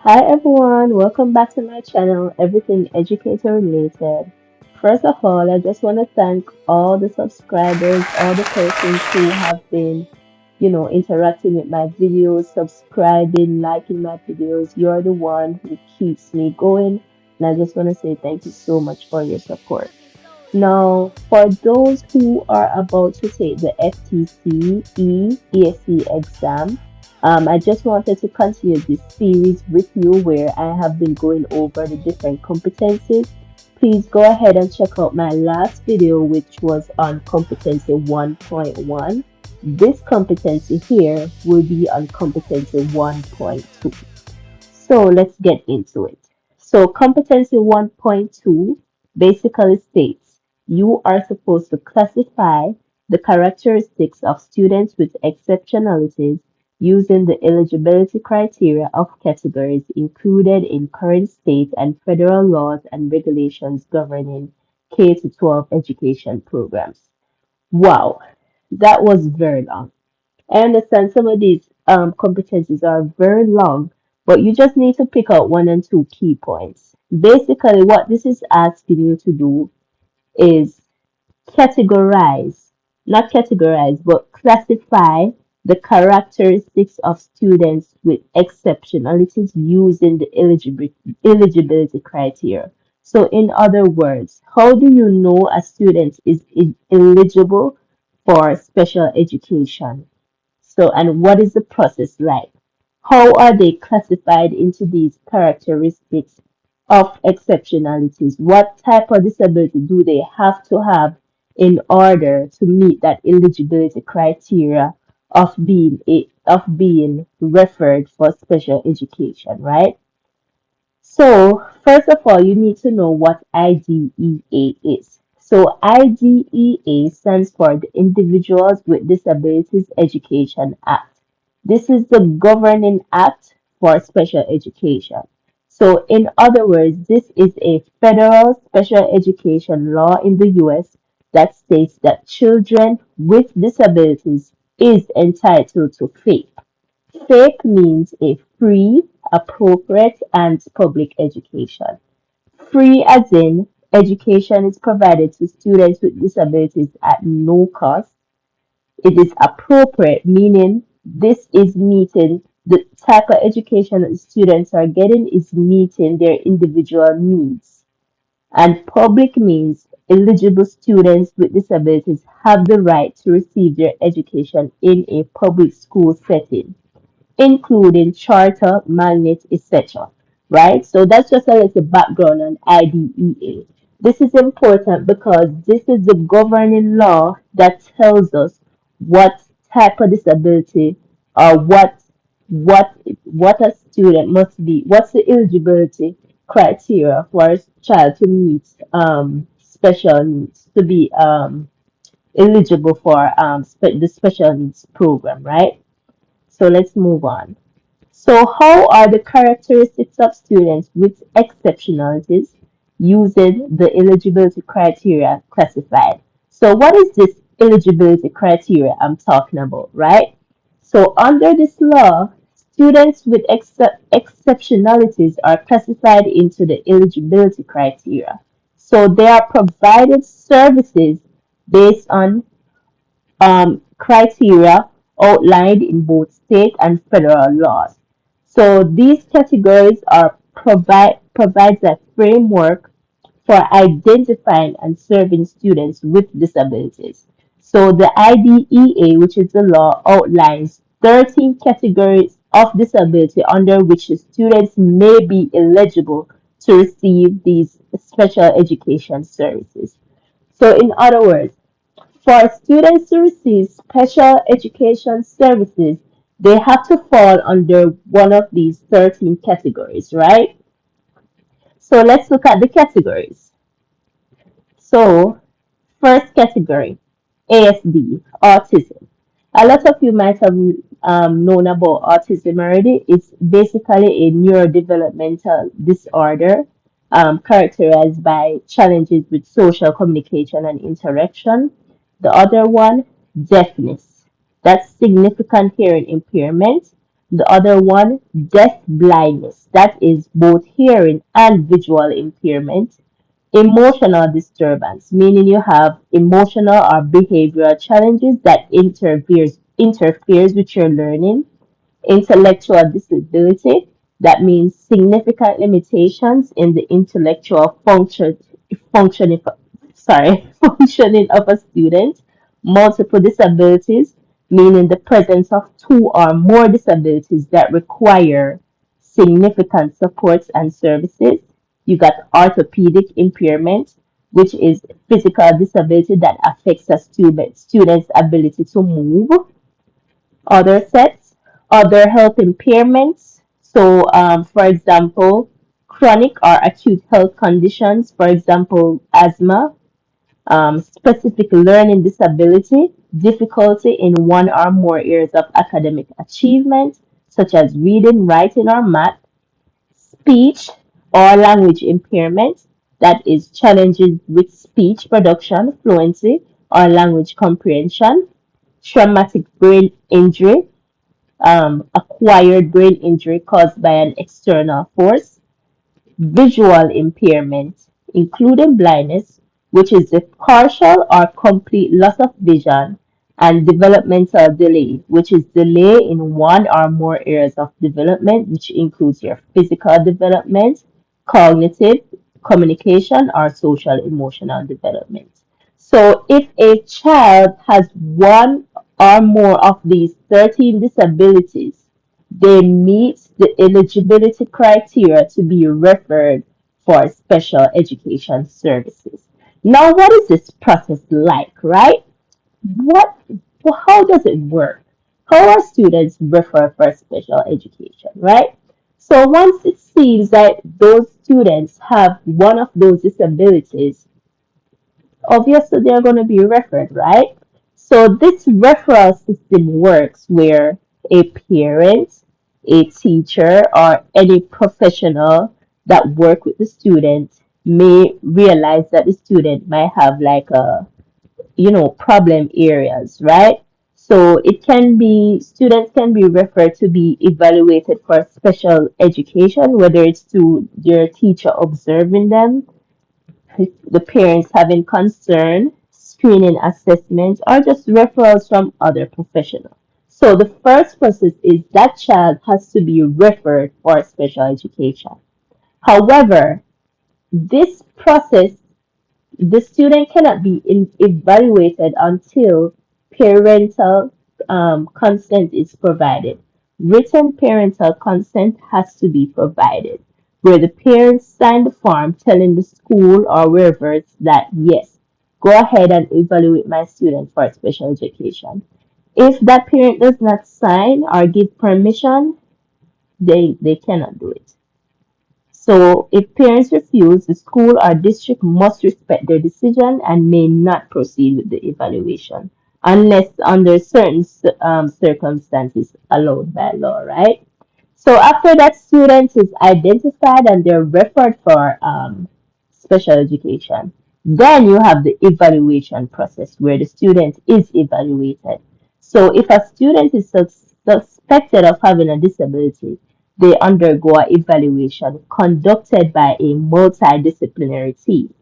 Hi everyone, welcome back to my channel, Everything Educator Related. First of all, I just want to thank all the subscribers, all the persons who have been, interacting with my videos, subscribing, liking my videos. You're the one who keeps me going, and I just want to say thank you so much for your support. Now, for those who are about to take the FTCE ESE exam, I just wanted to continue this series with you where I have been going over the different competencies. Please go ahead and check out my last video, which was on competency 1.1. This competency here will be on competency 1.2. So let's get into it. So competency 1.2 basically states you are supposed to classify the characteristics of students with exceptionalities using the eligibility criteria of categories included in current state and federal laws and regulations governing K to 12 education programs. Wow, that was very long. I understand some of these competencies are very long, but you just need to pick out one and two key points. Basically, what this is asking you to do is categorize, not categorize, but classify the characteristics of students with exceptionalities using the eligibility criteria. So, in other words, how do you know a student is eligible for special education? So, and what is the process like? How are they classified into these characteristics of exceptionalities? What type of disability do they have to have in order to meet that eligibility criteria of being referred for special education, right? So, first of all, you need to know what IDEA is. So, IDEA stands for the Individuals with Disabilities Education Act. This is the governing act for special education. So, in other words, this is a federal special education law in the US that states that children with disabilities is entitled to FAPE. FAPE means a free, appropriate, and public education. Free as in education is provided to students with disabilities at no cost. It is appropriate, meaning this is meeting the type of education that the students are getting is meeting their individual needs. And public means eligible students with disabilities have the right to receive their education in a public school setting including charter, magnet, etc. Right? So that's just a little background on IDEA. This is important because this is the governing law that tells us what type of disability or what a student must be, what's the eligibility criteria for a child to meet special needs, to be eligible for the special needs program, right? So let's move on. So, how are the characteristics of students with exceptionalities using the eligibility criteria classified? So, what is this eligibility criteria I'm talking about, right? So, under this law, students with exceptionalities are classified into the eligibility criteria. So, they are provided services based on criteria outlined in both state and federal laws. So these categories are provides a framework for identifying and serving students with disabilities. So the IDEA, which is the law, outlines 13 categories of disability under which students may be eligible to receive these special education services. So in other words, for students to receive special education services, they have to fall under one of these 13 categories, right? So let's look at the categories. So, first category, ASD, autism. A lot of you might have known about autism already. It's basically a neurodevelopmental disorder characterized by challenges with social communication and interaction. The other one, deafness. That's significant hearing impairment. The other one, deaf blindness, that is both hearing and visual impairment. Emotional disturbance, meaning you have emotional or behavioral challenges that interferes with your learning. Intellectual disability, that means significant limitations in the intellectual functioning, functioning of a student. Multiple disabilities, meaning the presence of two or more disabilities that require significant supports and services. You got orthopedic impairment, which is physical disability that affects a student's ability to move. Other sets, other health impairments. So, for example, chronic or acute health conditions, for example, asthma, specific learning disability, difficulty in one or more areas of academic achievement, such as reading, writing, or math, speech or language impairment, that is challenges with speech production, fluency, or language comprehension, traumatic brain injury, acquired brain injury caused by an external force, visual impairment, including blindness, which is the partial or complete loss of vision, and developmental delay, which is delay in one or more areas of development, which includes your physical development, cognitive, communication, or social emotional development. So, if a child has one or more of these 13 disabilities, they meet the eligibility criteria to be referred for special education services. Now, what is this process like, right? What, how does it work? How are students referred for special education, right? So once it seems that those students have one of those disabilities, obviously they're going to be referred, right? So this referral system works where a parent, a teacher, or any professional that work with the student may realize that the student might have like a, problem areas, right? So it can be, students can be referred to be evaluated for special education, whether it's to their teacher observing them, the parents having concern, screening assessments, or just referrals from other professionals. So the first process is that child has to be referred for special education. However, this process, the student cannot be evaluated until parental consent is provided. Written parental consent has to be provided, where the parents sign the form telling the school or wherever it's that, yes, go ahead and evaluate my student for special education. If that parent does not sign or give permission, they cannot do it. So, if parents refuse, the school or district must respect their decision and may not proceed with the evaluation unless under certain circumstances allowed by law, right? So, after that student is identified and they're referred for special education, then you have the evaluation process where the student is evaluated. So, if a student is suspected of having a disability, they undergo an evaluation conducted by a multidisciplinary team.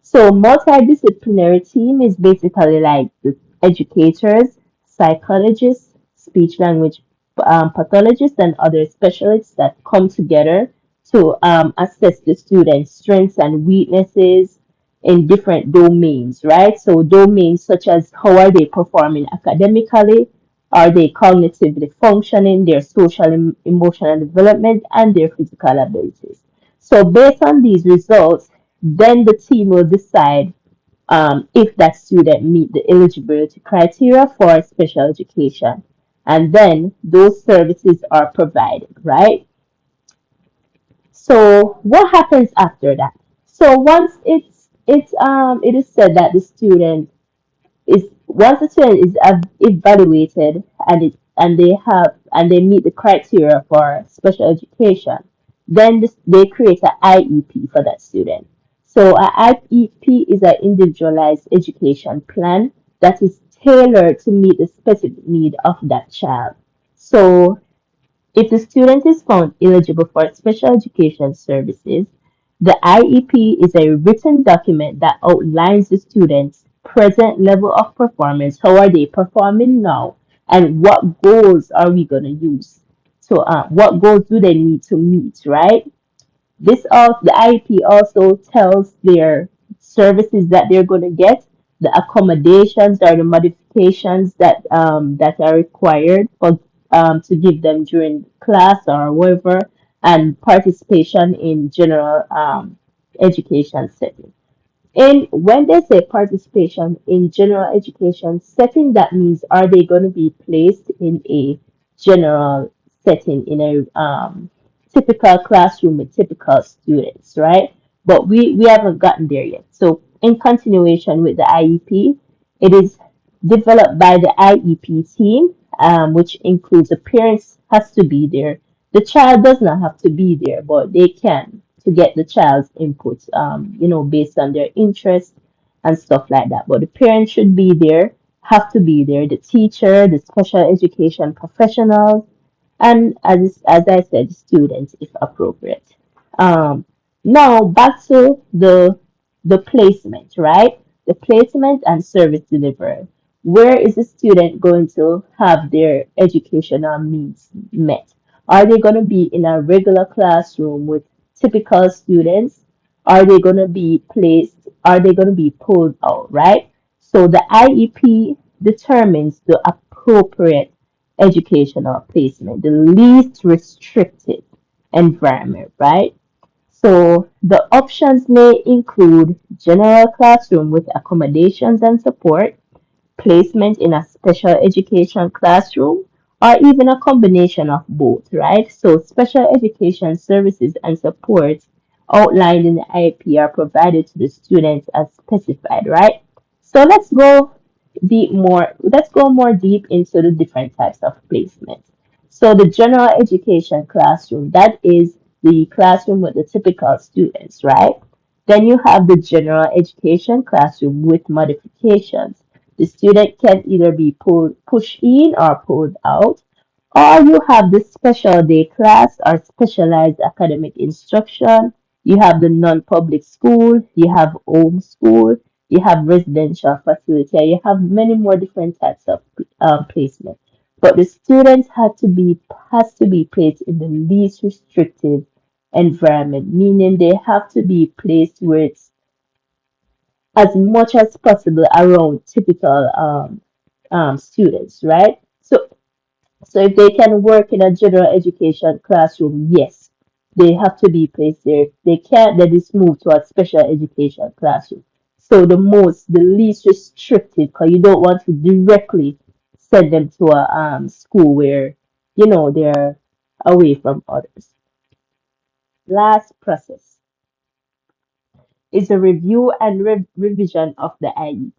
So multidisciplinary team is basically like the educators, psychologists, speech language pathologists, and other specialists that come together to assess the students' strengths and weaknesses in different domains, right? So domains such as how are they performing academically, are they cognitively functioning, their social emotional development, and their physical abilities. So based on these results, then the team will decide if that student meet the eligibility criteria for special education. And then those services are provided, right? So what happens after that? So once it is said that the student is once the student is evaluated and they meet the criteria for special education, then they create an IEP for that student. So an IEP is an individualized education plan that is tailored to meet the specific need of that child. So If the student is found eligible for special education services, the IEP is a written document that outlines the student's present level of performance. How are they performing now? And what goals are we going to use? So, what goals do they need to meet, right? This also the IEP also tells their services that they're going to get, the accommodations or the modifications that are required for to give them during class or whatever, and participation in general education setting. And when they say participation in general education setting, that means are they going to be placed in a general setting, in a typical classroom with typical students, right? But we haven't gotten there yet. So in continuation with the IEP, it is developed by the IEP team, which includes the parents has to be there. The child does not have to be there, but they can to get the child's input, based on their interest and stuff like that. But the parents should be there, have to be there, the teacher, the special education professionals, and as I said, students if appropriate. Um, Now back to the placement, right? The placement and service delivery. Where is the student going to have their educational needs met? Are they going to be in a regular classroom with typical students? Are they going to be placed? Are they going to be pulled out, right? So the IEP determines the appropriate educational placement, the least restricted environment, right? So the options may include general classroom with accommodations and support, placement in a special education classroom, or even a combination of both, right? So special education services and support outlined in the IEP are provided to the students as specified, right? So let's go more deep into the different types of placement. So the general education classroom, that is the classroom with the typical students, right? Then you have the general education classroom with modifications. The student can either be pushed in or pulled out, or you have the special day class or specialized academic instruction. You have the non-public school, you have home school, you have residential facility, and you have many more different types of placement. But the students has to be placed in the least restrictive environment, meaning they have to be placed where it's as much as possible around typical students, right? So if they can work in a general education classroom, yes, they have to be placed there. If they can't, then it's moved to a special education classroom. So the least restricted, because you don't want to directly send them to a school where, they're away from others. Last process is the review and revision of the IEP.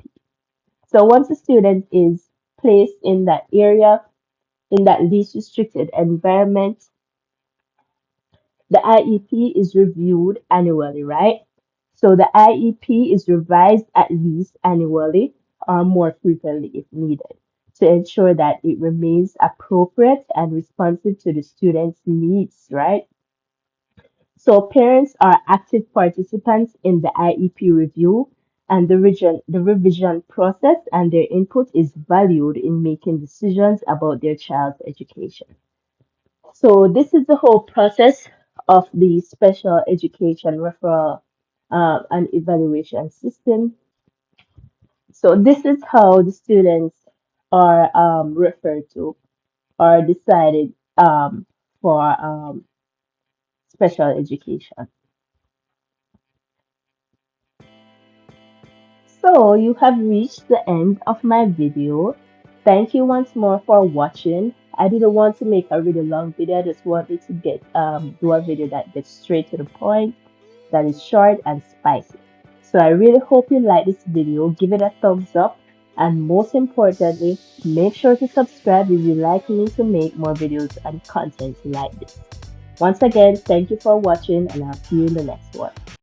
So once a student is placed in that area, in that least restricted environment, the IEP is reviewed annually, right? So the IEP is revised at least annually or more frequently if needed to ensure that it remains appropriate and responsive to the student's needs, right? So parents are active participants in the IEP review and the revision process, and their input is valued in making decisions about their child's education. So this is the whole process of the special education referral and evaluation system. So this is how the students are referred to or decided for special education. So you have reached the end of my video. Thank you once more for watching. I didn't want to make a really long video. I just wanted to get do a video that gets straight to the point, that is short and spicy. So I really hope you like this video. Give it a thumbs up, and most importantly, make sure to subscribe if you like me to make more videos and content like this. Once again, thank you for watching, and I'll see you in the next one.